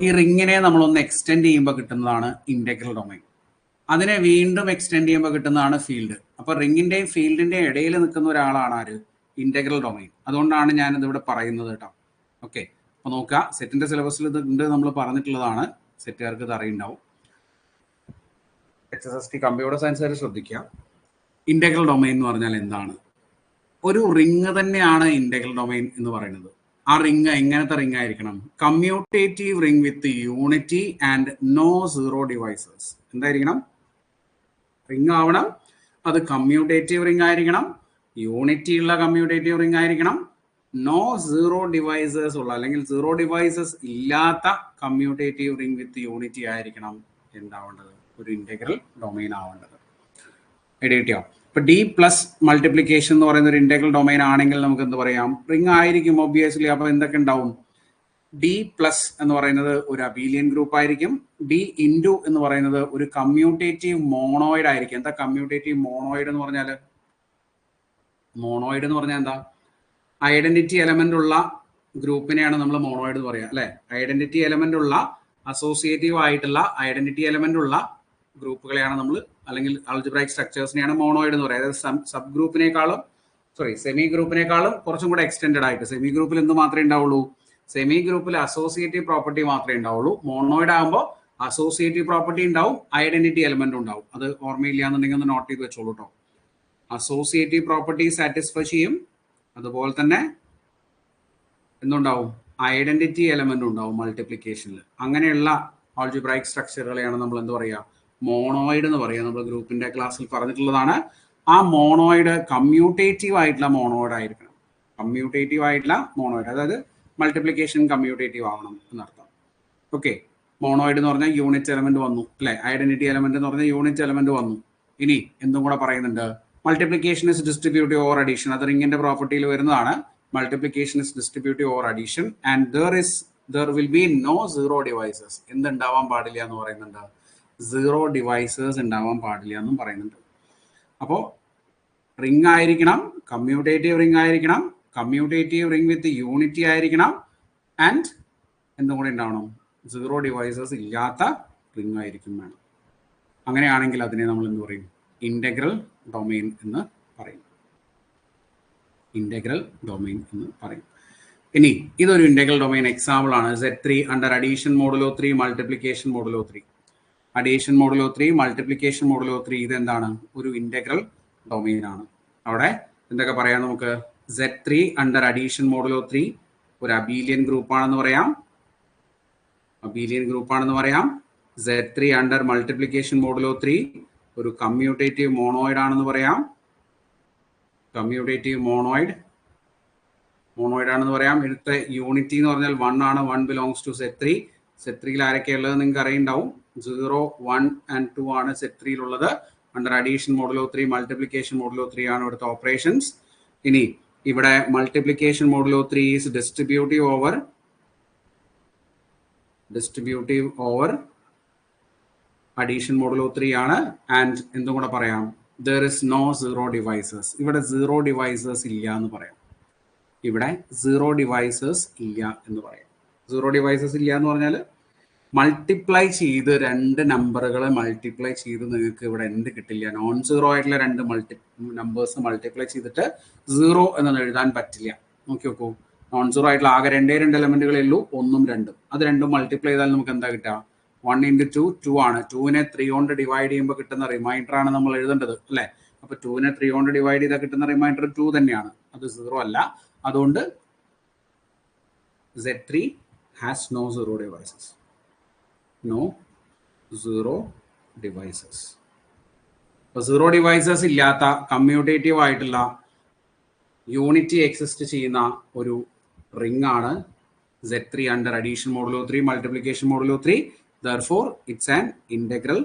ഈ റിങ്ങിനെ നമ്മളൊന്ന് എക്സ്റ്റെൻഡ് ചെയ്യുമ്പോൾ കിട്ടുന്നതാണ് ഇന്റഗ്രൽ ഡൊമൈൻ. അതിനെ വീണ്ടും എക്സ്റ്റെൻഡ് ചെയ്യുമ്പോൾ കിട്ടുന്നതാണ് ഫീൽഡ്. അപ്പൊ റിങ്ങിന്റെയും ഫീൽഡിന്റെയും ഇടയിൽ നിൽക്കുന്ന ഒരാളാണ് ആര്? Integral domain. അതുകൊണ്ടാണ് ഞാനിത് ഇവിടെ പറയുന്നത് കേട്ടോ. ഓക്കെ, അപ്പൊ നോക്കുക, സെറ്റിന്റെ സിലബസിൽ ഇത് ഉണ്ട്, നമ്മൾ പറഞ്ഞിട്ടുള്ളതാണ്, സെറ്റുകാർക്ക് ഇത് അറിയുണ്ടാവും. HSST കമ്പ്യൂട്ടർ സയൻസ് വരെ ശ്രദ്ധിക്കുക. ഇന്റഗ്രൽ ഡൊമൈൻ എന്ന് പറഞ്ഞാൽ എന്താണ്? ഒരു റിങ് തന്നെയാണ് ഇന്റഗ്രൽ ഡൊമൈൻ എന്ന് പറയുന്നത്. ആ റിങ് എങ്ങനത്തെ റിങ് ആയിരിക്കണം? Commutative ring with unity and no zero divisors. എന്തായിരിക്കണം? റിങ് ആവണം, അത് കമ്മ്യൂട്ടേറ്റീവ് റിങ് ആയിരിക്കണം, യൂണിറ്റി ഉള്ള കമ്മ്യൂട്ടേറ്റീവ് റിങ് ആയിരിക്കണം, നോ സീറോ ഡിവൈസസ് ഉള്ള അല്ലെങ്കിൽ സീറോ ഡിവൈസസ് ഇല്ലാത്ത കമ്മ്യൂട്ടേറ്റീവ് റിങ് വിത്ത് യൂണിറ്റി ആയിരിക്കണം എന്താവേണ്ടത്? ഒരു ഇന്റഗ്രൽ ഡൊമൈൻ ആവേണ്ടത്. ഐഡിയ കിട്ടിയോ? ഇപ്പൊ ഡി പ്ലസ് മൾട്ടിപ്ലിക്കേഷൻ എന്ന് പറയുന്ന ഒരു ഇന്റഗ്രൽ ഡൊമൈൻ ആണെങ്കിൽ നമുക്ക് എന്ത് പറയാം? റിങ് ആയിരിക്കും ഒബ്വിയസ്ലി. അപ്പൊ എന്തൊക്കെ ഉണ്ടാവും? ഡി പ്ലസ് എന്ന് പറയുന്നത് ഒരു അബീലിയൻ ഗ്രൂപ്പ് ആയിരിക്കും. ഡി ഇൻറ്റു എന്ന് പറയുന്നത് ഒരു കമ്മ്യൂട്ടേറ്റീവ് മോണോയിഡ് ആയിരിക്കും. എന്താ കമ്മ്യൂട്ടേറ്റീവ് മോണോയിഡ് എന്ന് പറഞ്ഞാല്? മോണോയിഡ് എന്ന് പറഞ്ഞാൽ എന്താ? ഐഡന്റിറ്റി എലമെന്റ് ഉള്ള ഗ്രൂപ്പിനെയാണ് നമ്മൾ മോണോയിഡ് എന്ന് പറയാം, അല്ലെ? ഐഡന്റിറ്റി എലമെന്റ് ഉള്ള, അസോസിയേറ്റീവ് ആയിട്ടുള്ള ഐഡന്റിറ്റി എലമെന്റ് ഉള്ള ഗ്രൂപ്പുകളെയാണ് നമ്മൾ, അല്ലെങ്കിൽ ആൾജിബ്രായിക് സ്ട്രക്ചേഴ്സിനെയാണ് മോണോയിഡ് എന്ന് പറയുന്നത്. അതായത് സബ് ഗ്രൂപ്പിനേക്കാളും സെമി ഗ്രൂപ്പിനേക്കാളും കുറച്ചും കൂടെ എക്സ്റ്റെൻഡഡ് ആയിട്ട്. സെമി ഗ്രൂപ്പിൽ എന്ത് മാത്രമേ ഉണ്ടാവുള്ളൂ? സെമി ഗ്രൂപ്പിൽ അസോസിയേറ്റീവ് പ്രോപ്പർട്ടി മാത്രമേ ഉണ്ടാവുള്ളൂ. മോണോയിഡ് ആകുമ്പോൾ അസോസിയേറ്റീവ് പ്രോപ്പർട്ടി ഉണ്ടാവും, ഐഡന്റിറ്റി എലമെന്റ് ഉണ്ടാവും. അത് ഓർമ്മയില്ല എന്നുണ്ടെങ്കിൽ ഒന്ന് നോട്ട് ചെയ്ത് വെച്ചോളൂ കേട്ടോ. അസോസിയേറ്റീവ് പ്രോപ്പർട്ടി സാറ്റിസ്ഫൈ ചെയ്യും, അതുപോലെ തന്നെ എന്തുണ്ടാവും? ഐഡന്റിറ്റി എലമെന്റ് ഉണ്ടാവും മൾട്ടിപ്ലിക്കേഷനിൽ. അങ്ങനെയുള്ള ആൾജിബ്രായിക് സ്ട്രക്ചറുകളെയാണ് നമ്മൾ എന്ത് പറയുക? മോണോയിഡ് എന്ന് പറയുക. നമ്മൾ ഗ്രൂപ്പിന്റെ ക്ലാസ്സിൽ പറഞ്ഞിട്ടുള്ളതാണ്. ആ മോണോയിഡ് കമ്മ്യൂട്ടേറ്റീവ് ആയിട്ടുള്ള മോണോയിഡ് ആയിരിക്കണം. കമ്മ്യൂട്ടേറ്റീവ് ആയിട്ടുള്ള മോണോയിഡ്, അതായത് മൾട്ടിപ്ലിക്കേഷൻ കമ്മ്യൂട്ടേറ്റീവ് ആവണം എന്നർത്ഥം. ഓക്കെ, മോണോയിഡ് എന്ന് പറഞ്ഞാൽ യൂണിറ്റ് എലമെന്റ് വന്നു, അല്ലെ? ഐഡന്റിറ്റി എലമെന്റ് എന്ന് പറഞ്ഞാൽ യൂണിറ്റ് എലമെന്റ് വന്നു. ഇനി എന്തും കൂടെ പറയുന്നുണ്ട്, multiplication is distributive or addition. അത് റിങ്ങിന്റെ പ്രോപ്പർട്ടിയിൽ വരുന്നതാണ്. Multiplication is distributive or addition and there will be no zero devices. എന്തുണ്ടാവാൻ പാടില്ല എന്ന് പറയുന്നുണ്ട്? സീറോ ഡിവൈസസ് ഉണ്ടാവാൻ പാടില്ല എന്നും പറയുന്നുണ്ട്. അപ്പോൾ റിംഗ് ആയിരിക്കണം, കമ്മ്യൂട്ടേറ്റീവ് റിംഗ് ആയിരിക്കണം, കമ്മ്യൂട്ടേറ്റീവ് റിംഗ് വിത്ത് യൂണിറ്റി ആയിരിക്കണം, ആൻഡ് എന്തും കൂടെ ഉണ്ടാവണം? സീറോ ഡിവൈസസ് ഇല്ലാത്ത റിംഗ് ആയിരിക്കും വേണം. അങ്ങനെയാണെങ്കിൽ അതിനെ നമ്മൾ എന്ത് പറയും? ഇന്റഗ്രൽ ഡൊമൈൻ എന്ന് പറയും. ഇന്റഗ്രൽ ഡൊമൈൻ എന്ന് പറയും. ഇനി ഇതൊരു ഇന്റഗ്രൽ ഡൊമൈൻ എക്സാമ്പിൾ ആണ്. Z3 under addition modulo 3 multiplication modulo 3. Addition modulo 3 multiplication modulo 3 ഇതെന്താണ്? ഒരു ഇന്റഗ്രൽ ഡൊമൈൻ ആണ്. അവിടെ എന്തൊക്കെ പറയാം നമുക്ക്? Z3 അണ്ടർ അഡീഷൻ മോഡുലോ 3 ഒരു അബീലിയൻ ഗ്രൂപ്പ് ആണെന്ന് പറയാം. അബീലിയൻ ഗ്രൂപ്പ് ആണെന്ന് പറയാം. Z3 അണ്ടർ മൾട്ടിപ്ലിക്കേഷൻ മോഡുലോ 3 ഒരു കമ്മ്യൂട്ടേറ്റീവ് മോണോയിഡ് ആണെന്ന് പറയാം. കമ്മ്യൂട്ടേറ്റീവ് മോണോയിഡ് ആണെന്ന് പറയാം. എടുത്ത യൂണിറ്റി എന്ന് പറഞ്ഞാൽ 1 ആണ്. 1 ബിലോങ്സ് ടു Z3. Z3യിൽ ആരൊക്കെയുള്ളത് നിങ്ങൾക്ക് അറിയുണ്ടാവും. 0, 1 and 2 ആണ് Z3യിലുള്ളത്. Under addition modulo 3 multiplication modulo 3 ആണ് ഇവിടുത്തെ ഓപ്പറേഷൻസ്. ഇനി ഇവിടെ multiplication modulo 3 is distributive over addition modulo 3 ആണ്. ആൻഡ് എന്തും കൂടെ പറയാം? there is no zero devices. ഇവിടെ സീറോ ഡിവൈസസ് ഇല്ല എന്ന് പറയാം. ഇവിടെ സീറോ ഡിവൈസസ് ഇല്ല എന്ന് പറയാം. സീറോ ഡിവൈസസ് ഇല്ല എന്ന് പറഞ്ഞാൽ മൾട്ടിപ്ലൈ ചെയ്ത് രണ്ട് നമ്പറുകളെ മൾട്ടിപ്ലൈ ചെയ്ത് നിങ്ങൾക്ക് ഇവിടെ എന്ത് കിട്ടില്ല? നോൺ സീറോ ആയിട്ടുള്ള രണ്ട് നമ്പേഴ്സ് മൾട്ടിപ്ലൈ ചെയ്തിട്ട് സീറോ എന്ന് എഴുതാൻ പറ്റില്ല. നോക്കി നോക്കൂ, നോൺ സീറോ ആയിട്ടുള്ള ആകെ രണ്ടേ എലമെന്റുകളേ ഉള്ളൂ, 1ഉം 2ഉം. അത് രണ്ടും മൾട്ടിപ്ലൈ ചെയ്താൽ നമുക്ക് എന്താ കിട്ടുക? 1 into 2 2 ആണ്. 2നെ 3 കൊണ്ട് ഡിവൈഡ് ചെയ്യുമ്പോൾ കിട്ടുന്ന റിമൈൻഡർ ആണ് നമ്മൾ എഴുതേണ്ടത്, അല്ലെ? അപ്പൊ 2നെ 3 കൊണ്ട് ഡിവൈഡ് ചെയ്താൽ കിട്ടുന്ന റിമൈൻഡർ 2 തന്നെയാണ്, അത് സീറോ അല്ല. അതുകൊണ്ട് Z3 has no zero devices. No zero devices. Zero divisors ഇല്ലാത്ത കമ്മ്യൂട്ടേറ്റീവ് ആയിട്ടുള്ള യൂണിറ്റി എക്സിസ്റ്റ് ചെയ്യുന്ന ഒരു റിംഗ് ആണ് Z3 under addition modulo 3 multiplication modulo 3. Therefore, it's an integral